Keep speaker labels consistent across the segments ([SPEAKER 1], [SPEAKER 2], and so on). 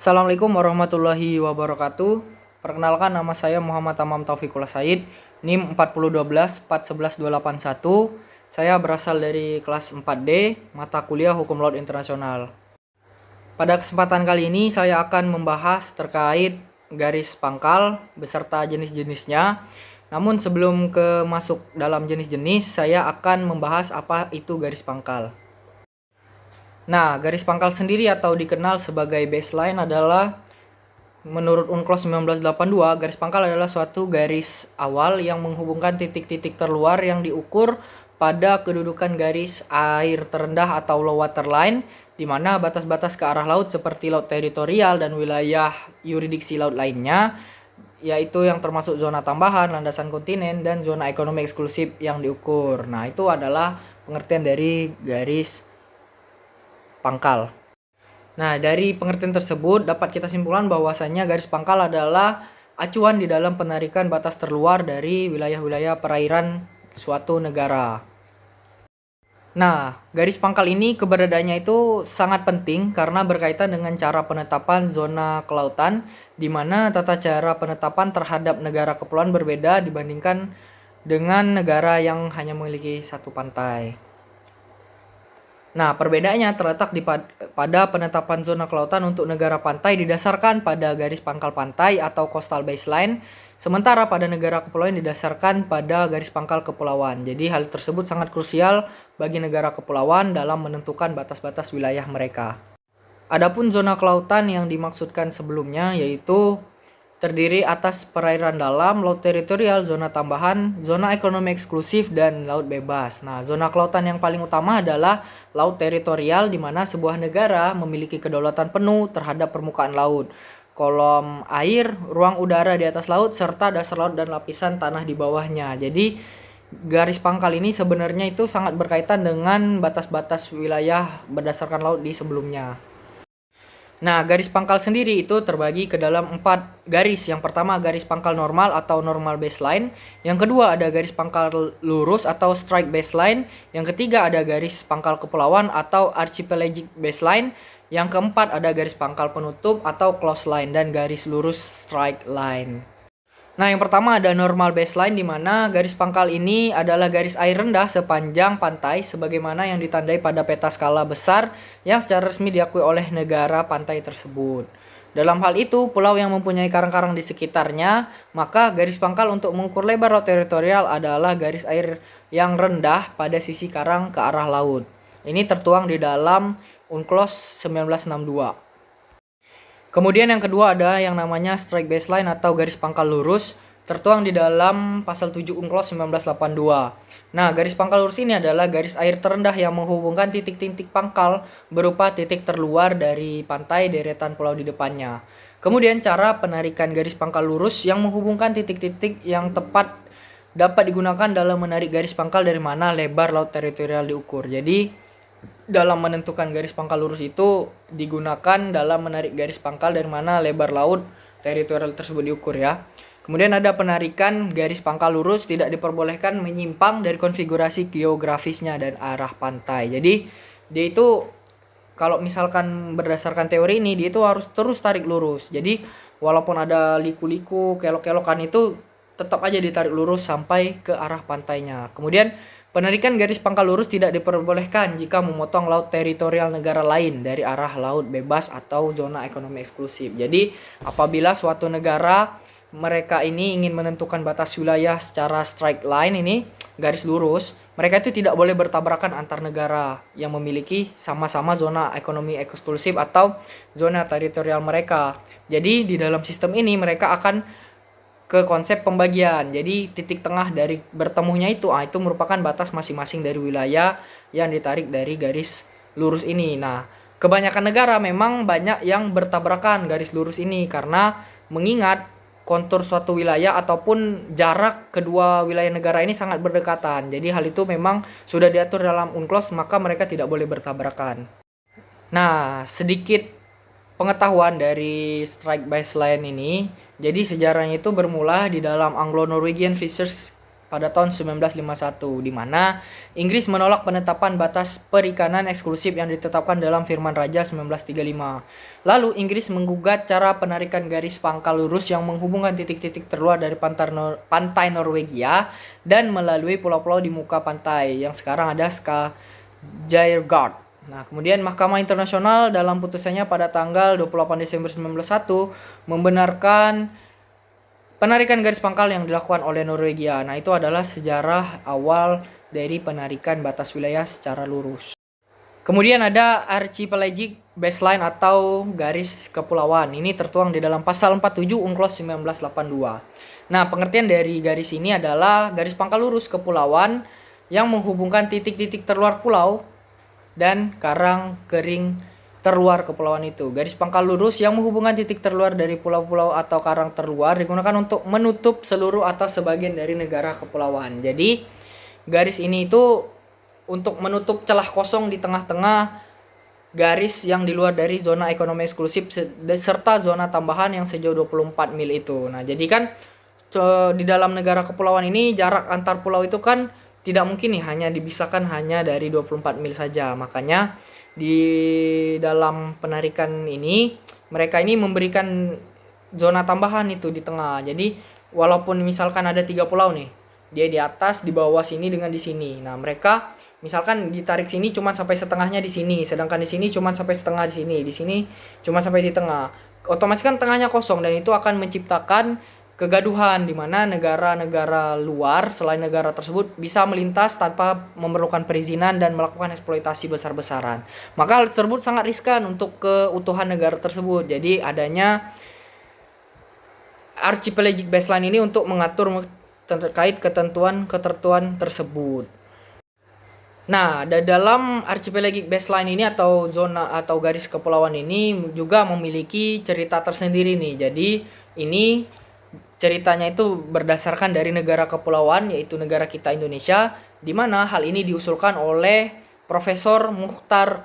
[SPEAKER 1] Assalamualaikum warahmatullahi wabarakatuh. Perkenalkan, nama saya Muhammad Tamam Taufikullah Said, NIM 40122112881. Saya berasal dari kelas 4D, mata kuliah Hukum Laut Internasional. Pada kesempatan kali ini saya akan membahas terkait garis pangkal beserta jenis-jenisnya. Namun sebelum masuk dalam jenis-jenis, saya akan membahas apa itu garis pangkal. Nah, garis pangkal sendiri atau dikenal sebagai baseline adalah, menurut UNCLOS 1982, garis pangkal adalah suatu garis awal yang menghubungkan titik-titik terluar yang diukur pada kedudukan garis air terendah atau low water line, di mana batas-batas ke arah laut seperti laut teritorial dan wilayah yurisdiksi laut lainnya, yaitu yang termasuk zona tambahan, landasan kontinen, dan zona ekonomi eksklusif yang diukur. Nah, itu adalah pengertian dari garis pangkal. Nah, dari pengertian tersebut dapat kita simpulkan bahwasannya garis pangkal adalah acuan di dalam penarikan batas terluar dari wilayah-wilayah perairan suatu negara. Nah, garis pangkal ini keberadaannya itu sangat penting karena berkaitan dengan cara penetapan zona kelautan, di mana tata cara penetapan terhadap negara kepulauan berbeda dibandingkan dengan negara yang hanya memiliki satu pantai. Nah, perbedaannya terletak pada penetapan zona kelautan untuk negara pantai didasarkan pada garis pangkal pantai atau coastal baseline, sementara pada negara kepulauan didasarkan pada garis pangkal kepulauan. Jadi hal tersebut sangat krusial bagi negara kepulauan dalam menentukan batas-batas wilayah mereka. Adapun zona kelautan yang dimaksudkan sebelumnya yaitu terdiri atas perairan dalam, laut teritorial, zona tambahan, zona ekonomi eksklusif, dan laut bebas. Nah, zona kelautan yang paling utama adalah laut teritorial, di mana sebuah negara memiliki kedaulatan penuh terhadap permukaan laut, kolom air, ruang udara di atas laut, serta dasar laut dan lapisan tanah di bawahnya. Jadi, garis pangkal ini sebenarnya itu sangat berkaitan dengan batas-batas wilayah berdasarkan laut di sebelumnya. Nah, garis pangkal sendiri itu terbagi ke dalam 4 garis. Yang pertama garis pangkal normal atau normal baseline. Yang kedua ada garis pangkal lurus atau strike baseline. Yang ketiga ada garis pangkal kepulauan atau archipelagic baseline. Yang keempat ada garis pangkal penutup atau close line dan garis lurus strike line. Nah, yang pertama ada normal baseline, di mana garis pangkal ini adalah garis air rendah sepanjang pantai sebagaimana yang ditandai pada peta skala besar yang secara resmi diakui oleh negara pantai tersebut. Dalam hal itu, pulau yang mempunyai karang-karang di sekitarnya, maka garis pangkal untuk mengukur lebar laut teritorial adalah garis air yang rendah pada sisi karang ke arah laut. Ini tertuang di dalam UNCLOS 1962. Kemudian yang kedua ada yang namanya strike baseline atau garis pangkal lurus, tertuang di dalam pasal 7 UNCLOS 1982. Nah, garis pangkal lurus ini adalah garis air terendah yang menghubungkan titik-titik pangkal berupa titik terluar dari pantai deretan pulau di depannya. Kemudian cara penarikan garis pangkal lurus yang menghubungkan titik-titik yang tepat dapat digunakan dalam menarik garis pangkal dari mana lebar laut teritorial diukur. Jadi dalam menentukan garis pangkal lurus itu digunakan dalam menarik garis pangkal dari mana lebar laut teritorial tersebut diukur ya. Kemudian ada penarikan garis pangkal lurus tidak diperbolehkan menyimpang dari konfigurasi geografisnya dan arah pantai. Jadi dia itu kalau misalkan berdasarkan teori ini dia itu harus terus tarik lurus. Jadi walaupun ada liku-liku, kelok-kelokan itu tetap aja ditarik lurus sampai ke arah pantainya. Kemudian penarikan garis pangkal lurus tidak diperbolehkan jika memotong laut teritorial negara lain dari arah laut bebas atau zona ekonomi eksklusif. Jadi, apabila suatu negara mereka ini ingin menentukan batas wilayah secara strike line ini, garis lurus, mereka itu tidak boleh bertabrakan antar negara yang memiliki sama-sama zona ekonomi eksklusif atau zona teritorial mereka. Jadi, di dalam sistem ini mereka akan ke konsep pembagian. Jadi titik tengah dari bertemunya itu merupakan batas masing-masing dari wilayah yang ditarik dari garis lurus ini. Nah, kebanyakan negara memang banyak yang bertabrakan garis lurus ini karena mengingat kontur suatu wilayah ataupun jarak kedua wilayah negara ini sangat berdekatan. Jadi hal itu memang sudah diatur dalam UNCLOS, maka mereka tidak boleh bertabrakan. Nah, sedikit pengetahuan dari strike baseline ini. Jadi sejarahnya itu bermula di dalam Anglo-Norwegian Fishers pada tahun 1951, di mana Inggris menolak penetapan batas perikanan eksklusif yang ditetapkan dalam Firman Raja 1935. Lalu Inggris menggugat cara penarikan garis pangkal lurus yang menghubungkan titik-titik terluar dari pantai Norwegia dan melalui pulau-pulau di muka pantai yang sekarang ada Skagerrak. Nah, kemudian Mahkamah Internasional dalam putusannya pada tanggal 28 Desember 1901 membenarkan penarikan garis pangkal yang dilakukan oleh Norwegia. Nah, itu adalah sejarah awal dari penarikan batas wilayah secara lurus. Kemudian ada Archipelagic Baseline atau garis kepulauan. Ini tertuang di dalam pasal 47 UNCLOS 1982. Nah, pengertian dari garis ini adalah garis pangkal lurus kepulauan yang menghubungkan titik-titik terluar pulau dan karang kering terluar kepulauan itu. Garis pangkal lurus yang menghubungkan titik terluar dari pulau-pulau atau karang terluar digunakan untuk menutup seluruh atau sebagian dari negara kepulauan. Jadi, garis ini itu untuk menutup celah kosong di tengah-tengah garis yang di luar dari zona ekonomi eksklusif serta zona tambahan yang sejauh 24 mil itu. Nah, jadi kan di dalam negara kepulauan ini jarak antar pulau itu kan tidak mungkin nih hanya dipisahkan hanya dari 24 mil saja. Makanya di dalam penarikan ini mereka ini memberikan zona tambahan itu di tengah. Jadi walaupun misalkan ada 3 pulau nih, dia di atas, di bawah sini dengan di sini. Nah, mereka misalkan ditarik sini cuma sampai setengahnya di sini, sedangkan di sini cuma sampai setengah di sini cuma sampai di tengah. Otomatis kan tengahnya kosong dan itu akan menciptakan kegaduhan di mana negara-negara luar selain negara tersebut bisa melintas tanpa memerlukan perizinan dan melakukan eksploitasi besar-besaran. Maka hal tersebut sangat riskan untuk keutuhan negara tersebut. Jadi adanya Archipelagic Baseline ini untuk mengatur terkait ketentuan tersebut. Nah, dalam Archipelagic Baseline ini atau zona atau garis kepulauan ini juga memiliki cerita tersendiri nih. Jadi ini ceritanya itu berdasarkan dari negara kepulauan, yaitu negara kita Indonesia, di mana hal ini diusulkan oleh Profesor Muchtar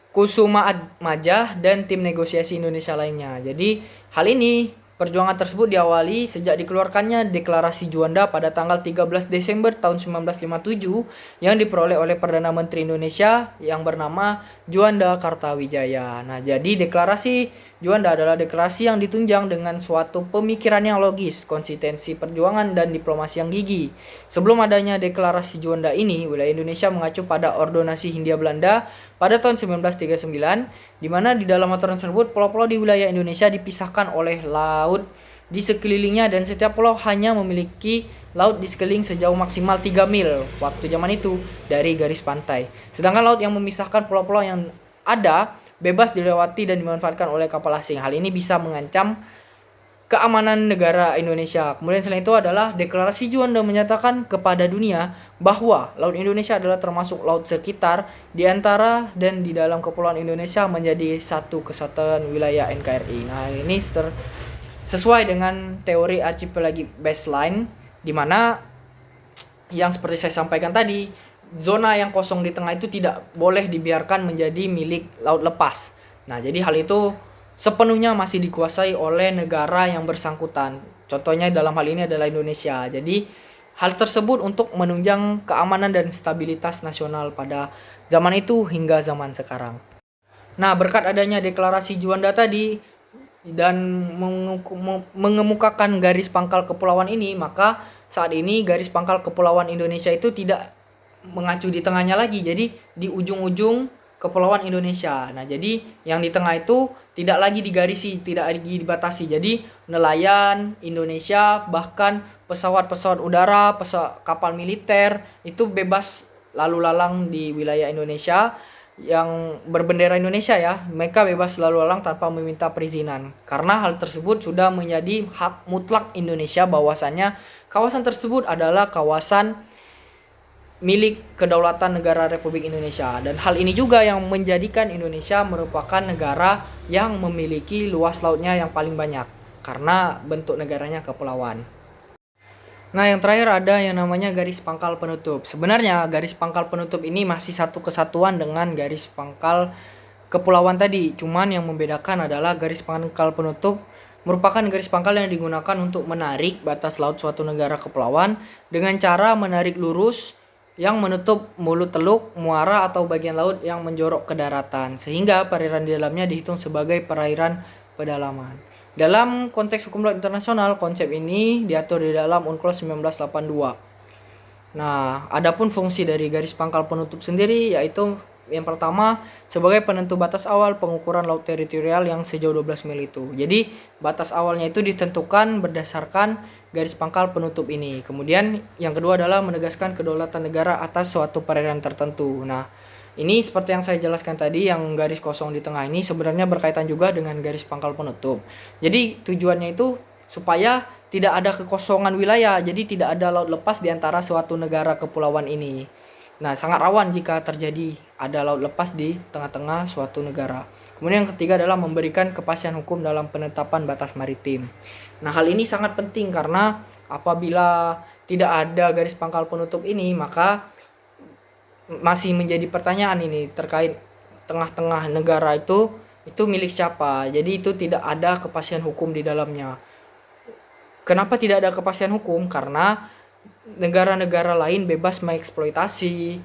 [SPEAKER 1] Kusumaatmadja dan tim negosiasi Indonesia lainnya. Jadi hal ini perjuangan tersebut diawali sejak dikeluarkannya Deklarasi Juanda pada tanggal 13 Desember tahun 1957 yang diperoleh oleh Perdana Menteri Indonesia yang bernama Juanda Kartawijaya. Nah, jadi Deklarasi Juanda adalah deklarasi yang ditunjang dengan suatu pemikiran yang logis, konsistensi perjuangan, dan diplomasi yang gigih. Sebelum adanya Deklarasi Juanda ini, wilayah Indonesia mengacu pada Ordonansi Hindia Belanda pada tahun 1939, di mana di dalam aturan tersebut pulau-pulau di wilayah Indonesia dipisahkan oleh laut di sekelilingnya dan setiap pulau hanya memiliki laut di sekeliling sejauh maksimal 3 mil waktu zaman itu dari garis pantai. Sedangkan laut yang memisahkan pulau-pulau yang ada bebas dilewati dan dimanfaatkan oleh kapal asing. Hal ini bisa mengancam keamanan negara Indonesia. Kemudian selain itu adalah Deklarasi Juanda menyatakan kepada dunia bahwa Laut Indonesia adalah termasuk laut sekitar di antara dan di dalam kepulauan Indonesia menjadi satu kesatuan wilayah NKRI. Nah, ini sesuai dengan teori Archipelagic Baseline, di mana yang seperti saya sampaikan tadi, zona yang kosong di tengah itu tidak boleh dibiarkan menjadi milik laut lepas. Nah, jadi hal itu sepenuhnya masih dikuasai oleh negara yang bersangkutan. Contohnya dalam hal ini adalah Indonesia. Jadi hal tersebut untuk menunjang keamanan dan stabilitas nasional pada zaman itu hingga zaman sekarang. Nah, berkat adanya Deklarasi Juanda tadi dan mengemukakan garis pangkal kepulauan ini, maka saat ini garis pangkal kepulauan Indonesia itu tidak mengacu di tengahnya lagi, jadi di ujung-ujung kepulauan Indonesia. Nah, jadi yang di tengah itu tidak lagi digarisi, tidak lagi dibatasi. Jadi nelayan Indonesia, bahkan pesawat-pesawat udara, kapal militer itu bebas lalu lalang di wilayah Indonesia yang berbendera Indonesia ya. Mereka bebas lalu lalang tanpa meminta perizinan. Karena hal tersebut sudah menjadi hak mutlak Indonesia, bahwasannya kawasan tersebut adalah kawasan milik kedaulatan negara Republik Indonesia. Dan hal ini juga yang menjadikan Indonesia merupakan negara yang memiliki luas lautnya yang paling banyak karena bentuk negaranya kepulauan. Nah, yang terakhir ada yang namanya garis pangkal penutup. Sebenarnya garis pangkal penutup ini masih satu kesatuan dengan garis pangkal kepulauan tadi. Cuman yang membedakan adalah garis pangkal penutup merupakan garis pangkal yang digunakan untuk menarik batas laut suatu negara kepulauan dengan cara menarik lurus yang menutup mulut teluk, muara atau bagian laut yang menjorok ke daratan, sehingga perairan di dalamnya dihitung sebagai perairan pedalaman. Dalam konteks hukum laut internasional, konsep ini diatur di dalam UNCLOS 1982. Nah, adapun fungsi dari garis pangkal penutup sendiri yaitu yang pertama sebagai penentu batas awal pengukuran laut teritorial yang sejauh 12 mil itu. Jadi, batas awalnya itu ditentukan berdasarkan garis pangkal penutup ini. Kemudian yang kedua adalah menegaskan kedaulatan negara atas suatu perairan tertentu. Nah, ini seperti yang saya jelaskan tadi, yang garis kosong di tengah ini sebenarnya berkaitan juga dengan garis pangkal penutup. Jadi, tujuannya itu supaya tidak ada kekosongan wilayah, jadi tidak ada laut lepas di antara suatu negara kepulauan ini. Nah, sangat rawan jika terjadi ada laut lepas di tengah-tengah suatu negara. Kemudian yang ketiga adalah memberikan kepastian hukum dalam penetapan batas maritim. Nah, hal ini sangat penting karena apabila tidak ada garis pangkal penutup ini, maka masih menjadi pertanyaan ini terkait tengah-tengah negara itu milik siapa. Jadi itu tidak ada kepastian hukum di dalamnya. Kenapa tidak ada kepastian hukum? Karena negara-negara lain bebas mengeksploitasi,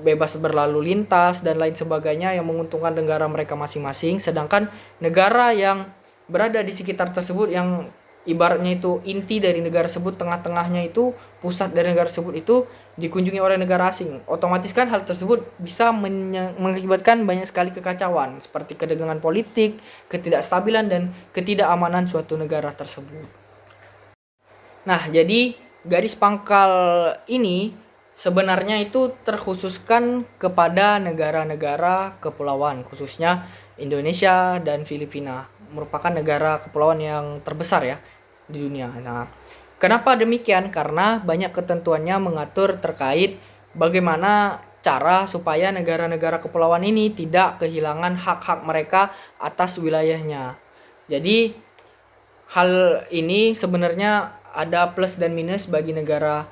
[SPEAKER 1] bebas berlalu lintas dan lain sebagainya yang menguntungkan negara mereka masing-masing, sedangkan negara yang berada di sekitar tersebut yang ibaratnya itu inti dari negara tersebut, tengah-tengahnya itu pusat dari negara tersebut itu dikunjungi oleh negara asing. Otomatis kan hal tersebut bisa mengakibatkan banyak sekali kekacauan seperti ketegangan politik, ketidakstabilan dan ketidakamanan suatu negara tersebut. Nah, jadi garis pangkal ini sebenarnya itu terkhususkan kepada negara-negara kepulauan, khususnya Indonesia dan Filipina, merupakan negara kepulauan yang terbesar ya di dunia. Nah, kenapa demikian? Karena banyak ketentuannya mengatur terkait bagaimana cara supaya negara-negara kepulauan ini tidak kehilangan hak-hak mereka atas wilayahnya. Jadi, hal ini sebenarnya ada plus dan minus bagi negara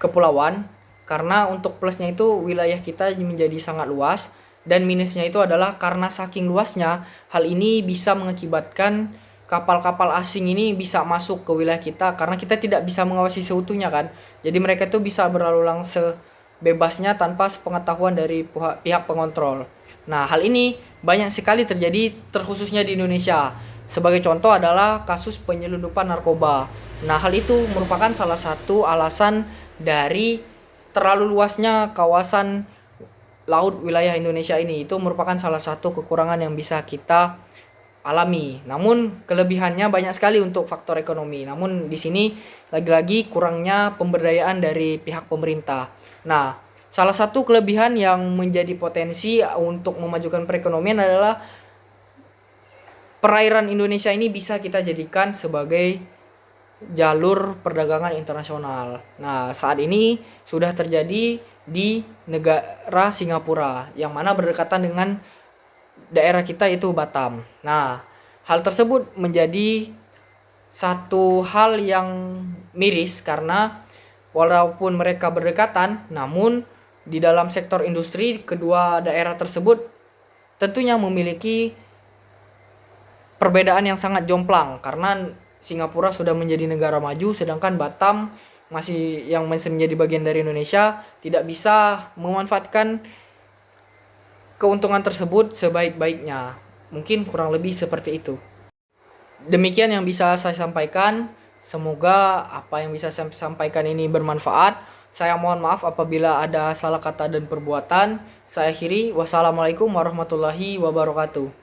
[SPEAKER 1] kepulauan, karena untuk plusnya itu wilayah kita menjadi sangat luas, dan minusnya itu adalah karena saking luasnya hal ini bisa mengakibatkan kapal-kapal asing ini bisa masuk ke wilayah kita karena kita tidak bisa mengawasi seutuhnya kan. Jadi mereka itu bisa berlalu langsung sebebasnya tanpa sepengetahuan dari pihak pengontrol. Nah, hal ini banyak sekali terjadi terkhususnya di Indonesia. Sebagai contoh adalah kasus penyelundupan narkoba. Nah, hal itu merupakan salah satu alasan dari terlalu luasnya kawasan laut wilayah Indonesia ini. Itu merupakan salah satu kekurangan yang bisa kita alami. Namun kelebihannya banyak sekali untuk faktor ekonomi. Namun di sini lagi-lagi kurangnya pemberdayaan dari pihak pemerintah. Nah, salah satu kelebihan yang menjadi potensi untuk memajukan perekonomian adalah perairan Indonesia ini bisa kita jadikan sebagai jalur perdagangan internasional. Nah, saat ini sudah terjadi di negara Singapura, yang mana berdekatan dengan daerah kita itu Batam. Nah, hal tersebut menjadi satu hal yang miris karena walaupun mereka berdekatan, namun di dalam sektor industri kedua daerah tersebut tentunya memiliki perbedaan yang sangat jomplang karena Singapura sudah menjadi negara maju sedangkan Batam masih menjadi bagian dari Indonesia tidak bisa memanfaatkan keuntungan tersebut sebaik-baiknya. Mungkin kurang lebih seperti itu. Demikian yang bisa saya sampaikan. Semoga apa yang bisa saya sampaikan ini bermanfaat. Saya mohon maaf apabila ada salah kata dan perbuatan. Saya akhiri. Wassalamualaikum warahmatullahi wabarakatuh.